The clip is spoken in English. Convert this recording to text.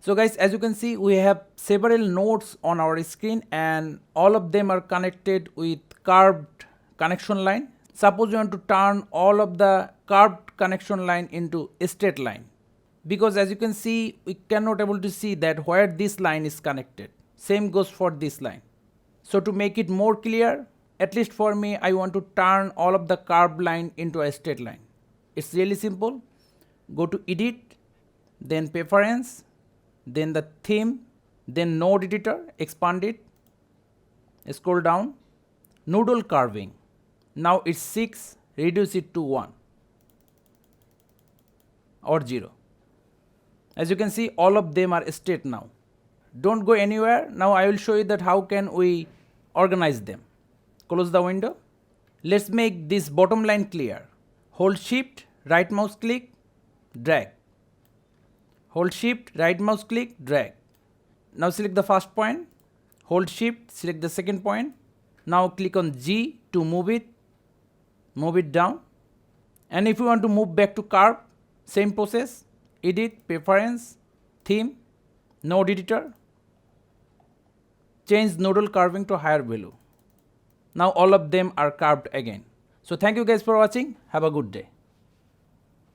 So guys, as you can see, we have several nodes on our screen and all of them are connected with curved connection line. Suppose you want to turn all of the curved connection line into a straight line, because as you can see, we cannot able to see that where this line is connected. Same goes for this line. So to make it more clear, at least for me, I want to turn all of the curved line into a straight line. It's really simple. Go to edit, then preference, then the theme, then node editor, expand it, scroll down, noodle curving. Now it's 6, reduce it to 1 or 0. As you can see, all of them are straight now. Don't go anywhere. Now I will show you that how can we organize them. Close the window. Let's make this bottom line clear. Hold shift, right mouse click, drag. Hold shift, right mouse click, drag. Now select the first point. Hold shift, select the second point. Now click on G to move it down. And if you want to move back to curve, same process. Edit, preference, theme, node editor. Change nodal curving to higher value. Now all of them are curved again. So thank you guys for watching. Have a good day.